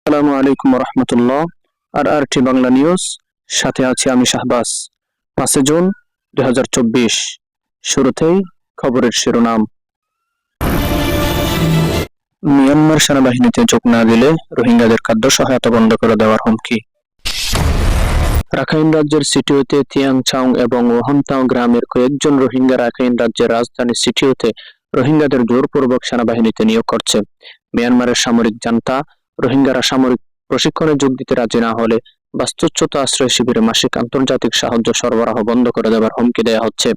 আসসালামু আলাইকুম রহমতুল্লাহ। আর বাংলা নিউজ, সাথে আছি আমি শাহবাজ। 5 জুন 2024। শুরুতেই খবরের শিরোনাম। মিয়ানমার সেনাবাহিনীতে যোগ না দিলে রোহিঙ্গাদের খাদ্য সহায়তা বন্ধ করে দেওয়ার হুমকি। রাখাইন রাজ্যের সিটিওতে তিয়াংচাং এবং ওহান্তাও গ্রামের কয়েকজন রোহিঙ্গা রাখাইন রাজ্যের রাজধানী সিটিওতে রোহিঙ্গাদের জোরপূর্বক সেনাবাহিনীতে নিয়োগ করছে। মিয়ানমারের সামরিক জান্তা রোহিঙ্গারা সামরিক প্রশিক্ষণে যোগ দিতে রাজি না হলে বাস্তুচ্যুত আশ্রয় শিবিরে মাসিক আন্তর্জাতিক সাহায্য সরবরাহ বন্ধ করে দেওয়ার হুমকি দেওয়া হচ্ছে।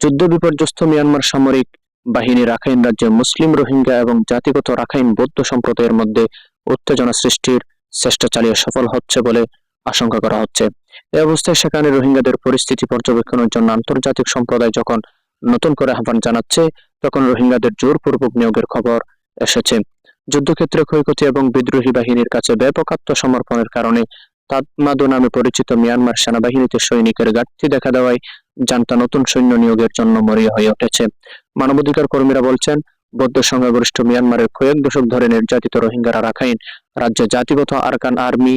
যুদ্ধ বিপর্যস্ত মিয়ানমার সামরিক বাহিনী রাখাইন রাজ্যে মুসলিম রোহিঙ্গা এবং জাতিগত রাখাইন বৌদ্ধ সম্প্রদায়ের মধ্যে উত্তেজনা সৃষ্টির চেষ্টা চালিয়ে সফল হচ্ছে বলে আশঙ্কা করা হচ্ছে। এই অবস্থায় সেখানে রোহিঙ্গাদের পরিস্থিতি পর্যবেক্ষণের জন্য আন্তর্জাতিক সম্প্রদায় যখন নতুন করে আহ্বান জানাচ্ছে, তখন রোহিঙ্গাদের জোরপূর্বক নিয়োগের খবর এসেছে। যুদ্ধক্ষেত্রে ক্ষয়ক্ষতি এবং বিদ্রোহী বাহিনীর কাছে ব্যাপক আত্মসমর্পণের কারণে তাতমাদো নামে পরিচিত মিয়ানমার সেনাবাহিনীতে সৈনিকের ঘাটতি দেখা দেওয়ায় জান্তা নতুন সৈন্য নিয়োগের জন্য মরিয়া হয়ে উঠেছে। মানবাধিকার কর্মীরা বলছেন, বৌদ্ধ সংখ্যাগরিষ্ঠ মিয়ানমারের কয়েক দশক ধরে নির্যাতিত রোহিঙ্গারা রাখাইন রাজ্যে জাতিগত আরকান আর্মি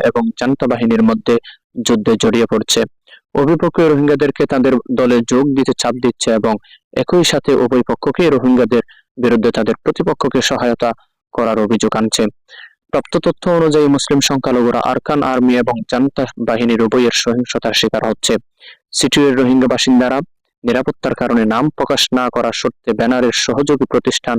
এবং জান্তা বাহিনীর মধ্যে যুদ্ধে জড়িয়ে পড়ছে। অভিপক্ষীয় রোহিঙ্গাদেরকে তাদের দলে যোগ দিতে চাপ দিচ্ছে এবং একই সাথে উভয় পক্ষকে রোহিঙ্গাদের বিরুদ্ধে তাদের প্রতিপক্ষকে সহায়তা করার অভিযোগ আনছে। প্রাপ্ত তথ্য অনুযায়ী মুসলিম সংখ্যালঘুরা আরকান আর্মি এবং জান্তা বাহিনীর উভয়ের সহিংসতার শিকার হচ্ছে। সিটিউয়ের রোহিঙ্গা বাসিন্দারা নিরাপত্তার কারণে নাম প্রকাশ না করার শর্তে ব্যানারের সহযোগী প্রতিষ্ঠান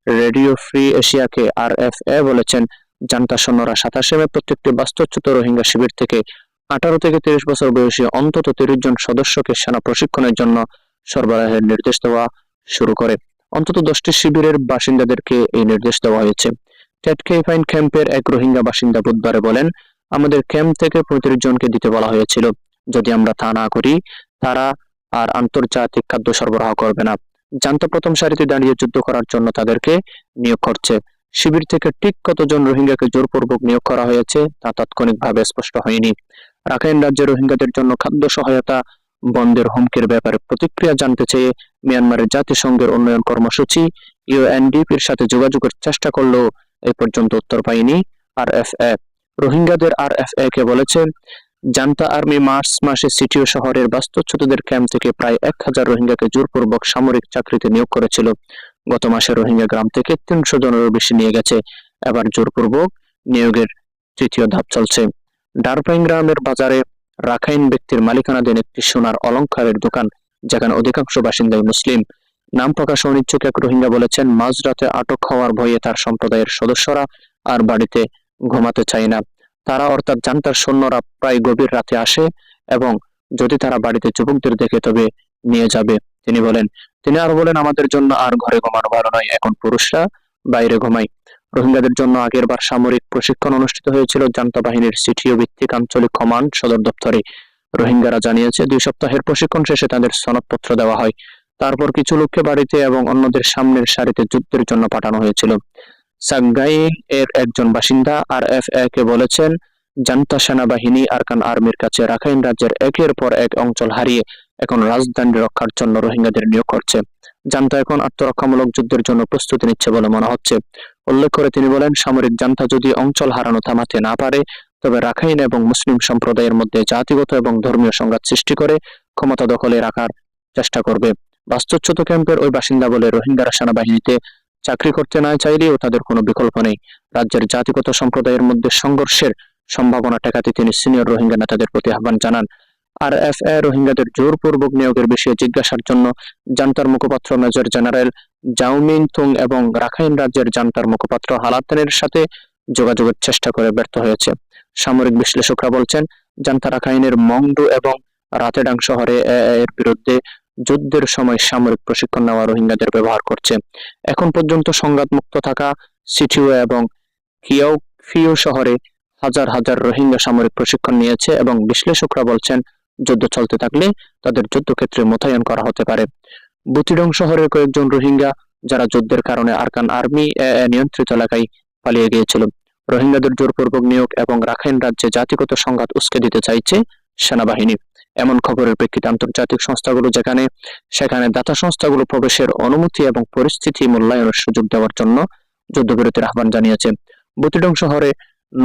রেডিও ফ্রি এশিয়াকে RFA বলেছেন, জান্তা সৈন্যরা 27 মে প্রত্যেকটি বাস্তুচ্যুত রোহিঙ্গা শিবির থেকে 18 থেকে 30 বছর বয়সী অন্তত 30 জন সদস্যকে সেনা প্রশিক্ষণের জন্য সরবরাহের নির্দেশ দেওয়া শুরু করে। অন্তত 10টি শিবিরের বাসিন্দাদেরকে এই নির্দেশ দেওয়া হয়েছে। টেটকেইফাইন ক্যাম্পের এক রোহিঙ্গা বাসিন্দা বুধবারে বলেন, আমাদের ক্যাম্প থেকে 35 জনকে দিতে বলা হয়েছিল। যদি আমরা তা না করি, তারা আর আন্তর্জাতিক খাদ্য সরবরাহ করবে না। জান্তা প্রথম সারিতে দাঁড়িয়ে যুদ্ধ করার জন্য তাদেরকে নিয়োগ করছে। শিবির থেকে ঠিক কতজন রোহিঙ্গাকে জোরপূর্বক নিয়োগ করা হয়েছে তা তাৎক্ষণিকভাবে স্পষ্ট হয়নি। রাখাইন রাজ্যে রোহিঙ্গাদের জন্য খাদ্য সহায়তা বন্ধের হুমকির ব্যাপারে প্রতিক্রিয়া জানতে চেয়ে মিয়ানমারের জাতিসংঘের উন্নয়ন কর্মসূচি UNDP-র সাথে যোগাযোগের চেষ্টা করলেও এই পর্যন্ত উত্তর পায়নি RFA। রোহিঙ্গাদের RFA কে বলেছে, জান্তা আর্মি মার্চ মাসে সিটিও শহরের বাস্তুচ্যুতদের ক্যাম্প থেকে প্রায় 1000 রোহিঙ্গাকে জোরপূর্বক সামরিক চাকরিতে নিয়োগ করেছিল। গত মাসে রোহিঙ্গা গ্রাম থেকে 300 জনেরও বেশি নিয়ে গেছে। এবার জোরপূর্বক নিয়োগের তৃতীয় ধাপ চলছে। ডারপাইং গ্রামের বাজারে রাখাইন ব্যক্তির মালিকানাধীন একটি সোনার অলংকারের দোকান, যেখানে অধিকাংশ বাসিন্দাই মুসলিম। নাম প্রকাশে অনিচ্ছুক এক রোহিঙ্গা বলেছেন, মাঝরাতে আটক হওয়ার ভয়ে তার সম্প্রদায়ের সদস্যরা আর বাড়িতে ঘুমাতে চায় না। তারা অর্থাৎ জান্তার সৈন্যরা প্রায় গভীর রাতে আসে এবং যদি তারা বাড়িতে যুবকদের দেখে তবে নিয়ে যাবে, তিনি আরো বলেন, আমাদের জন্য আর ঘরে ঘুমানো ভালো নয়, এখন পুরুষরা বাইরে ঘুমায়। রোহিঙ্গাদের জন্য আগের বার সামরিক প্রশিক্ষণ অনুষ্ঠিত হয়েছিল জান্তা বাহিনীর সিটিও ভিত্তিক আঞ্চলিক কমান্ড সদর দপ্তরে। রোহিঙ্গারা জানিয়েছে, 2 সপ্তাহের প্রশিক্ষণ শেষে তাদের সনদপত্র দেওয়া হয়। তারপর কিছু লোককে বাড়িতে এবং অন্যদের সামনের সারিতে যুদ্ধের জন্য পাঠানো হয়েছিল। সাংগাই এর একজন বাসিন্দা RFA কে বলেছেন, জান্তা সেনাবাহিনী আরকান আর্মির কাছে রাখাইন রাজ্যের একের পর এক অঞ্চল হারিয়ে এখন রাজধানী রক্ষার জন্য রোহিঙ্গাদের নিয়োগ করছে। জান্তা এখন আত্মরক্ষামূলক যুদ্ধের জন্য প্রস্তুতি নিচ্ছে বলে মনে হচ্ছে। উল্লেখ করে তিনি বলেন, সামরিক জান্তা যদি অঞ্চল হারানো থামাতে না পারে, তবে রাখাইন এবং মুসলিম সম্প্রদায়ের মধ্যে জাতিগত এবং ধর্মীয় সংঘাত সৃষ্টি করে ক্ষমতা দখলে রাখার চেষ্টা করবে। বাস্তুচ্যুত ক্যাম্পের ওই বাসিন্দা বলে, রোহিঙ্গারা সেনাবাহিনীতে চাকরি করতে না চাইলেও তাদের কোনো বিকল্প নেই। রাজ্যের জাতিগত সম্প্রদায়ের মধ্যে সংঘর্ষের সম্ভাবনা ঠেকাতে তিনি সিনিয়র রোহিঙ্গা নেতাদের প্রতি আহ্বান জানান। RFA রোহিঙ্গাদের জোরপূর্বক নিয়োগের বিষয়ে জিজ্ঞাসার জন্য জান্তার মুখপাত্র মেজর জেনারেল জাওমিন থুং এবং রাখাইন রাজ্যের জান্তার মুখপাত্র হালাতেনের সাথে যোগাযোগের চেষ্টা করে ব্যর্থ হয়েছে। সামরিক বিশ্লেষকরা বলছেন, জান্তা রাখাইনের মংডু এবং রাতেডাং শহরে এর বিরুদ্ধে যুদ্ধের সময় সামরিক প্রশিক্ষণ নেওয়া রোহিঙ্গাদের ব্যবহার করছে। এখন পর্যন্ত সংঘাতমুক্ত থাকা সিটিও এবং কিয়াউফিউ শহরে হাজার হাজার রোহিঙ্গা সামরিক প্রশিক্ষণ নিয়েছে এবং বিশ্লেষকরা বলছেন, যুদ্ধ চলতে থাকলে তাদের যুদ্ধক্ষেত্রে মোতায়েন করা হতে পারে। বুতিডং শহরের কয়েকজন রোহিঙ্গা যারা যুদ্ধের কারণে আরকান আর্মি নিয়ন্ত্রিত এলাকায় পালিয়ে গিয়েছিল। রোহিঙ্গাদের জোরপূর্বক নিয়োগ এবং রাখাইন রাজ্যে জাতিগত সংঘাত উস্কে দিতে চাইছে সেনাবাহিনী। এমন খবরের প্রেক্ষিতে আন্তর্জাতিক সংস্থাগুলো সেখানে দাতা সংস্থাগুলো প্রবেশের অনুমতি এবং পরিস্থিতি মূল্যায়নের সুযোগ দেওয়ার জন্য যুদ্ধবিরতির আহ্বান জানিয়েছে। বুতিডং শহরে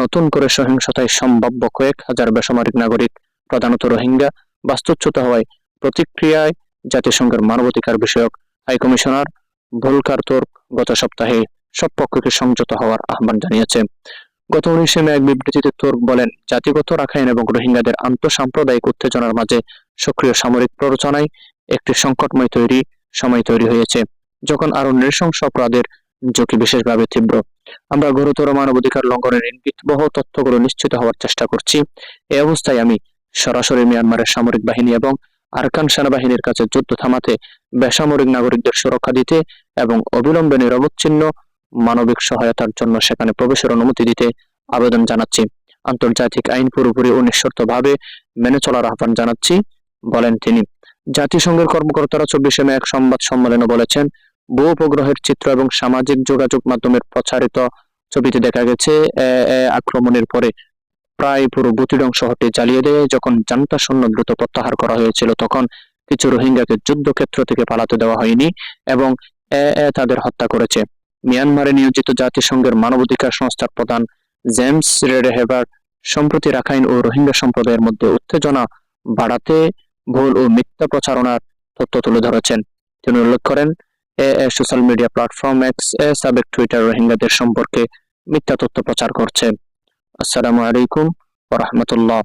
নতুন করে সহিংসতায় সম্ভাব্য কয়েক হাজার বেসামরিক নাগরিক, প্রধানত রোহিঙ্গা, বাস্তুচ্যুত হওয়ায় প্রতিক্রিয়ায় জাতিসংঘের মানবাধিকার বিষয়ক হাই কমিশনার ভোলকার তুর্ক গত সপ্তাহে সব পক্ষকে সংযত হওয়ার আহ্বান জানিয়েছে। গত 19 মে এক বিবৃতিতে তুর্ক বলেন, জাতিগত রাখাইন এবং রোহিঙ্গাদের আন্তঃসাম্প্রদায়িক উত্তেজনার মাঝে সক্রিয় সামরিক প্ররোচনায় একটি সংকটময় সময় তৈরি হয়েছে, যখন আরো নৃশংস অপরাধের ঝুঁকি বিশেষভাবে তীব্র। আমরা গুরুতর মানবাধিকার লঙ্ঘনের ইঙ্গিতবহ তথ্যগুলো নিশ্চিত হওয়ার চেষ্টা করছি। এই অবস্থায় আমি সরাসরি মিয়ানমারের সামরিক বাহিনী এবং আরাকান সেনাবাহিনীর কাছে যুদ্ধ থামাতে, বেসামরিক নাগরিকদের সুরক্ষা দিতে এবং অবিলম্বে নিরবচ্ছিন্ন মানবিক সহায়তার জন্য সেখানে প্রবেশের অনুমতি দিতে আবেদন জানাচ্ছি। আন্তর্জাতিক আইন পুরোপুরি ও নিঃশর্তভাবে মেনে চলার আহ্বান জানাচ্ছি, বলেন তিনি। জাতিসংঘের কর্মকর্তারা 24 মে এক সংবাদ সম্মেলনে বলেছেন, ভূ উপগ্রহের চিত্র এবং সামাজিক যোগাযোগ মাধ্যমের প্রচারিত ছবিতে দেখা গেছে আক্রমণের পরে প্রায় পুরো বুতিডং শহরটি জ্বালিয়ে দেয়। যখন জান্তা সৈন্য দ্রুত প্রত্যাহার করা হয়েছিল, তখন কিছু রোহিঙ্গাকে যুদ্ধক্ষেত্র থেকে পালাতে দেওয়া হয়নি এবং তাদের হত্যা করেছে। মিয়ানমারে নিয়োজিত জাতিসংঘের মানবাধিকার সংস্থার প্রধান জেমস রেডহেভার সম্প্রতি রাখাইন ও রোহিঙ্গা সম্প্রদায়ের মধ্যে উত্তেজনা বাড়াতে ভুল ও মিথ্যা প্রচারণার তথ্য তুলে ধরেছেন। তিনি উল্লেখ করেন, সোশ্যাল মিডিয়া প্ল্যাটফর্ম এক্স সাবেক টুইটার রোহিঙ্গাদের সম্পর্কে মিথ্যা তথ্য প্রচার করছে। আসসালামু আলাইকুম ওয়া রাহমাতুল্লাহ।